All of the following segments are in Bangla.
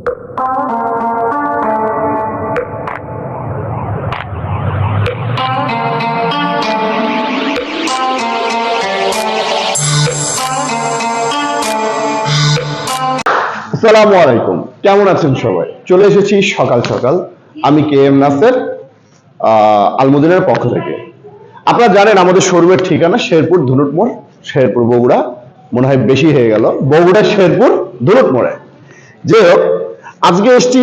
আসসালামু আলাইকুম, কেমন আছেন সবাই? চলে এসেছি সকাল সকাল। আমি কে এম নাসের, আলমুদিনের পক্ষ থেকে। আপনারা জানেন আমাদের শোরুমের ঠিকানা শেরপুর ধুনুট মোড়, শেরপুর বগুড়া। মনে হয় বেশি হয়ে গেল, বগুড়া শেরপুর ধুনুট মোড়ে। যাই হোক, আজকে এসছি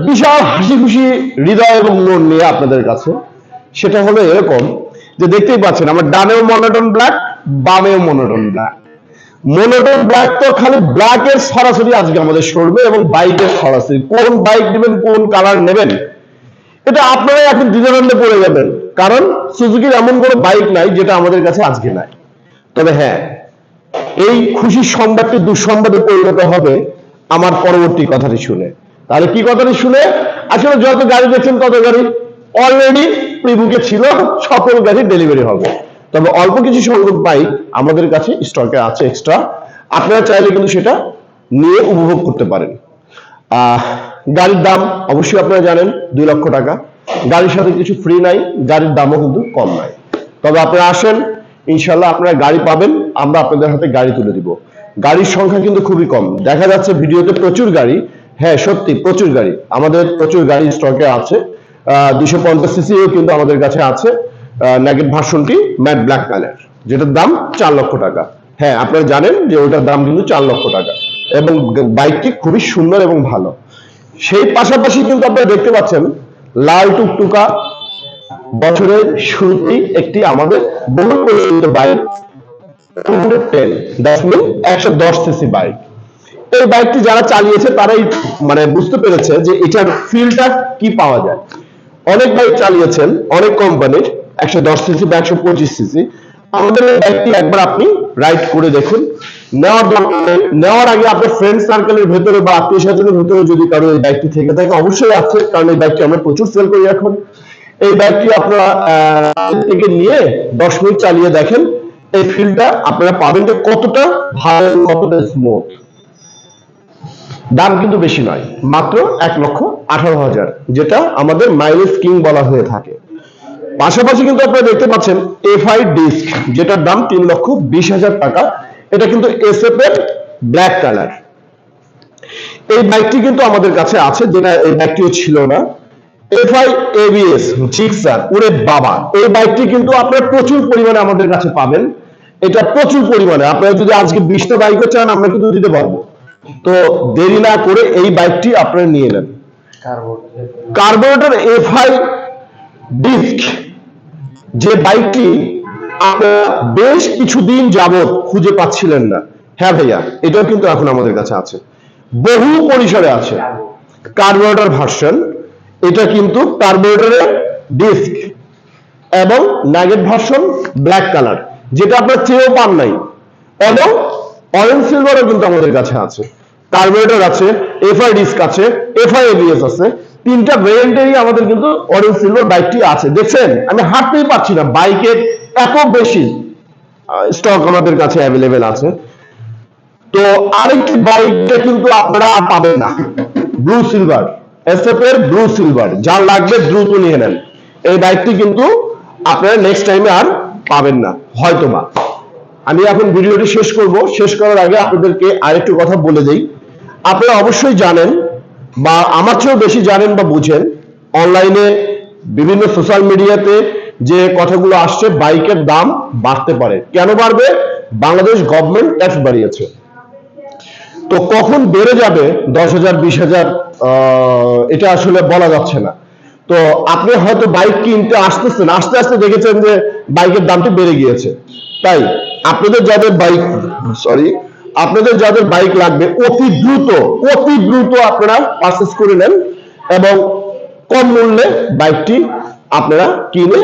বিশাল হাসি খুশি হৃদয় এবং মন নিয়ে আপনাদের কাছে। সেটা হলো এরকম যে, দেখতেই পাচ্ছেন আমার ডানেও মনোটন ব্ল্যাক, বামেও মনোটন ব্ল্যাক। মনোটন ব্ল্যাক তো খালি ব্ল্যাকের সরাসরি আজকে আমাদের শোরুমে, এবং বাইকের সরাসরি। কোন বাইক নেবেন, কোন কালার নেবেন, এটা আপনারাই এখন দ্বিধাদ্বন্দ্বে পড়ে যাবেন, কারণ সুজুকির এমন কোনো বাইক নাই যেটা আমাদের কাছে আজকে নাই। তবে হ্যাঁ, এই খুশির সংবাদটি দুঃসংবাদে পরিণত হবে আমার পরবর্তী কথাটি শুনে। তাহলে কি কথাটি শুনে? আসলে যত গাড়ি দেখছেন তত গাড়ি অলরেডি প্রিবুকে ছিল, সকল গাড়ি ডেলিভারি হবে। তবে অল্প কিছু সংখ্যক বাইক আমাদের কাছে স্টকে আছে এক্সট্রা। আপনারা চাইলে কিন্তু সেটা নিয়ে উপভোগ করতে পারেন। গাড়ির দাম অবশ্যই আপনারা জানেন 2 লক্ষ টাকা। গাড়ির সাথে কিছু ফ্রি নাই, গাড়ির দামও কিন্তু কম নাই। তবে আপনারা আসেন, ইনশাল্লাহ আপনারা গাড়ি পাবেন, আমরা আপনাদের হাতে গাড়ি তুলে দিব। গাড়ির সংখ্যা কিন্তু খুবই কম, দেখা যাচ্ছে ভিডিওতে প্রচুর গাড়ি। হ্যাঁ সত্যি প্রচুর গাড়ি, আমাদের প্রচুর গাড়ি স্টকে আছে। 250 সিসিও কিন্তু আমাদের কাছে আছে। নেগেট ভার্সনটি ম্যাট ব্ল্যাক কালার, যেটার দাম 4 লক্ষ টাকা। হ্যাঁ আপনারা জানেন যে ওটার দাম কিন্তু 4 লক্ষ টাকা, এবং বাইকটি খুবই সুন্দর এবং ভালো। সেই পাশাপাশি কিন্তু আপনারা দেখতে পাচ্ছেন লাল টুকটুকা বছরের শুরুতেই একটি আমাদের বহু পরিচিত বাইক 110 সিসি বাইক। এই বাইকটি যারা চালিয়েছে তারাই বুঝতে পেরেছে যে এটার ফিলটা কি পাওয়া যায়। অনেক বাইক চালিয়েছেন অনেক কোম্পানির 110 সিসি বা 125 সিসি। আমাদের বাইকটি একবার আপনি রাইড করে দেখুন। নেওয়ার আগে আপনার ফ্রেন্ড সার্কেলের ভেতরে বা আত্মীয় স্বজনের ভেতরে যদি কারো এই বাইকটি থেকে থাকে, অবশ্যই আছে, কারণ এই বাইকটি আমরা প্রচুর সেল করি এখন। এই বাইকটি আপনারা থেকে নিয়ে 10 মিনিট চালিয়ে দেখেন, এই ফিলটা আপনারা পাবেন যে কতটা ভালো, কতটা স্মুথ। দাম কিন্তু বেশি নয়, মাত্র 1,18,000, যেটা আমাদের মাইলেজ কিং বলা হয়ে থাকে। পাশাপাশি কিন্তু আপনারা দেখতে পাচ্ছেন এফআই ডিস্ক, যেটার দাম 3,20,000 টাকা। এটা কিন্তু এসএফ এর ব্ল্যাক কালার। এই বাইকটি কিন্তু আমাদের কাছে আছে, যেটা এই বাইকটিও ছিল না। এফআই এবিএস জিক্সার, ওরে বাবা, এই বাইকটি কিন্তু আপনারা প্রচুর পরিমাণে আমাদের কাছে পাবেন। এটা প্রচুর পরিমাণে, আপনারা যদি আজকে 20টা বাইকও চান আমরা কিন্তু দিতে পারবো। তো দেরি না করে এই বাইকটি আপনারা নিয়ে নেন। কার্বোরেটর এফআই ডিস্ক, যে বাইকটি আপনারা বেশ কিছুদিন যাবত খুঁজে পাচ্ছিলেন না। হ্যাঁ ভাইয়া, এটাও কিন্তু এখন আমাদের কাছে আছে, বহু পরিসরে আছে। কার্বোরেটর ভার্সন, এটা কিন্তু কার্বোরেটরের ডিস্ক এবং নাগেট ভার্সন ব্ল্যাক কালার, যেটা আপনার চেয়েও পান নাই। এবং অরেঞ্জ সিলভারও কিন্তু আমাদের কাছে আছে। কার্বোরেটর আছে, এফআই ডিস্ক আছে, এফআই এবিএস আছে। 3টা ভেরিয়েন্টেরই আমাদের কিন্তু অরেঞ্জ সিলভার বাইকটি আছে। দেখছেন, আমি হাঁটতেই পারছি না, বাইকের এত বেশি স্টক আমাদের কাছে অ্যাভেলেবেল আছে। তো আরেকটি বাইকটা কিন্তু আপনারা পাবেন না, ব্লু সিলভার, এসএফ এর ব্লু সিলভার। যার লাগবে দ্রুত নিয়ে নেন, এই বাইকটি কিন্তু আপনারা নেক্সট টাইমে আর পাবেন না হয়তোবা। আমি এখন ভিডিওটি শেষ করব। শেষ করার আগে আপনাদেরকে আরেকটু কথা বলে দেই। আপনারা অবশ্যই জানেন, বা আমার চেয়েও বেশি জানেন বা বুঝেন, অনলাইনে বিভিন্ন সোশ্যাল মিডিয়াতে যে কথাগুলো আসছে, বাইকের দাম বাড়তে পারে। কেন বাড়বে? বাংলাদেশ গভর্নমেন্ট ট্যাক্স বাড়িয়েছে। তো কখন বেড়ে যাবে 10,000 20,000, এটা আসলে বলা যাচ্ছে না। তো আপনি হয়তো বাইক কিনতে আসতেছেন, আস্তে আস্তে দেখেছেন যে বাইকের দামটি বেড়ে গিয়েছে। তাই আপনাদের যাদের বাইক লাগবে অতি দ্রুত আপনারা পারচেজ করে নেন, এবং কম মূল্যে বাইকটি আপনারা কিনে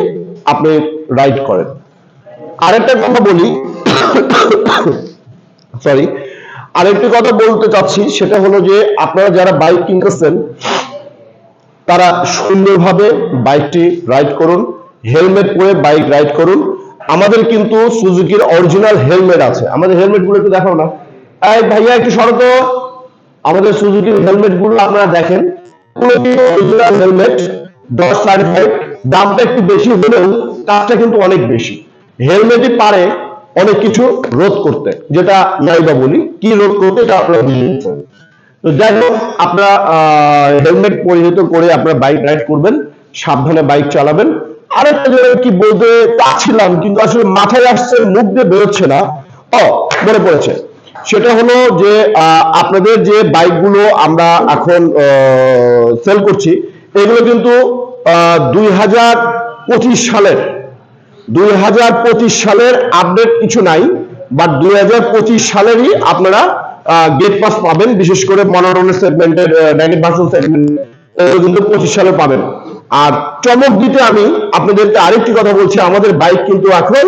আপনি রাইড করেন। আরেকটা কথা বলি, আরেকটি কথা বলতে চাচ্ছি, সেটা হলো যে আপনারা যারা বাইক কিনতেছেন তারা সুন্দরভাবে বাইকটি রাইড করুন, হেলমেট পরে বাইক রাইড করুন। আমাদের কিন্তু সুজুকির অরিজিনাল হেলমেট আছে। আমাদের হেলমেট গুলো একটু দেখাও না। এই ভাইয়া একটু সরো তো, আমাদের সুজুকির হেলমেট গুলো আপনারা দেখেন, হেলমেট 10 সার্টিফাইড, দামটা একটু বেশি হলেও কাজটা কিন্তু অনেক বেশি। হেলমেটই পারে অনেক কিছু রোধ করতে, যেটা নাইবা বলি কি রোধ করতে, এটা আপনারা বুঝে। তো যাই হোক, আপনারা হেলমেট পরিহিত করে আপনারা বাইক রাইড করবেন, সাবধানে বাইক চালাবেন। আরেকটা জায়গায় কি বলতে চাচ্ছিলাম কিন্তু আসলে মাথায় আসছে, মুখ দিয়ে বেরোচ্ছে না। মনে পড়েছে, সেটা হলো যে আপনাদের যে বাইকগুলো আমরা এখন সেল করছি, এগুলো কিন্তু 2025 সালের আপডেট কিছু নাই, বাট 2025 সালেরই আপনারা গেট পাস পাবেন, বিশেষ করে মনোরণের সেগমেন্টের 90% সেগমেন্ট কিন্তু 25 সালে পাবেন। আর চমক দিতে আমি আপনাদেরকে আরেকটি কথা বলছি, আমাদের বাইক কিন্তু এখন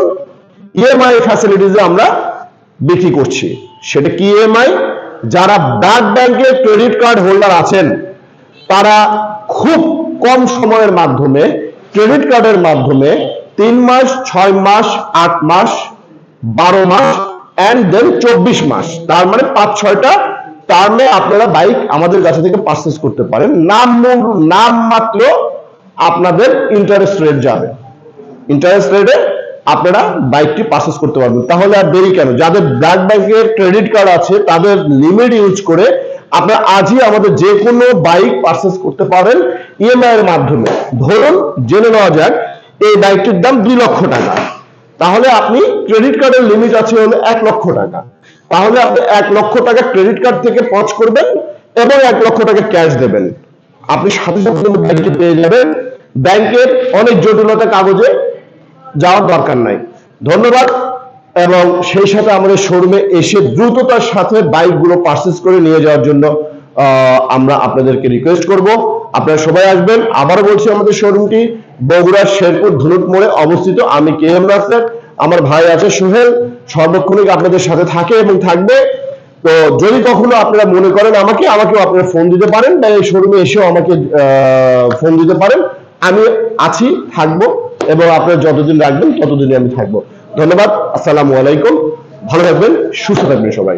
ইএমআই ফ্যাসিলিটিসে আমরা বিক্রি করছি। সেটা কি ইএমআই? যারা ব্র্যাক ব্যাংকের ক্রেডিট কার্ড হোল্ডার আছেন, তারা খুব কম সময়ের মাধ্যমে ক্রেডিট কার্ডের মাধ্যমে 3 মাস, 6 মাস, 8 মাস, 12 মাস এন্ড দেন 24 মাস, তার মানে 5-6টা টার্মে আপনারা বাইক আমাদের কাছে থেকে পারচেজ করতে পারেন। নাম মাত্র আপনাদের ইন্টারেস্ট রেট যাবে, ইন্টারেস্ট রেটে আপনারা বাইকটি পারচেজ করতে পারবেন। তাহলে আর দেরি কেন? যাদের ব্র্যাক ব্যাংকের ক্রেডিট কার্ড আছে তাদের লিমিট ইউজ করে আপনারা আজই আমাদের যে কোনো বাইক পারচেজ করতে পারেন ইএমআই এর মাধ্যমে। ধরুন, জেনে নেওয়া যাক এই বাইকটির দাম 2 লক্ষ টাকা, তাহলে আপনি ক্রেডিট কার্ডের লিমিট আছে হলো 1 লক্ষ টাকা, তাহলে আপনি 1 লক্ষ টাকা ক্রেডিট কার্ড থেকে পঞ্চ করবেন এবং 1 লক্ষ টাকা ক্যাশ দেবেন, আপনি সাথে সাথে বাইকটি পেয়ে যাবেন। ব্যাংকের অনেক জটিলতা কাগজে যাওয়ার দরকার নাই। ধন্যবাদ। এবং সেই সাথে আমাদের শোরুমে এসে দ্রুততার সাথে বাইকগুলো পারচেজ করে নিয়ে যাওয়ার জন্য আমরা আপনাদেরকে রিকোয়েস্ট করব, আপনারা সবাই আসবেন। আবারও বলছি, আমাদের শোরুমটি বগুড়ার শেরপুর ধুনুট মোড়ে অবস্থিত। আমি KM রাসেল, আমার ভাই আছে সোহেল, সর্বক্ষণিক আপনাদের সাথে থাকে এবং থাকবে। তো যদি কখনো আপনারা মনে করেন আমাকেও আপনারা ফোন দিতে পারেন, বা এই শোরুমে এসেও আমাকে ফোন দিতে পারেন। আমি আছি, থাকবো, এবং আপনারা যতদিন রাখবেন ততদিনই আমি থাকবো। ধন্যবাদ। আসসালামু আলাইকুম। ভালো থাকবেন, সুস্থ থাকবেন সবাই।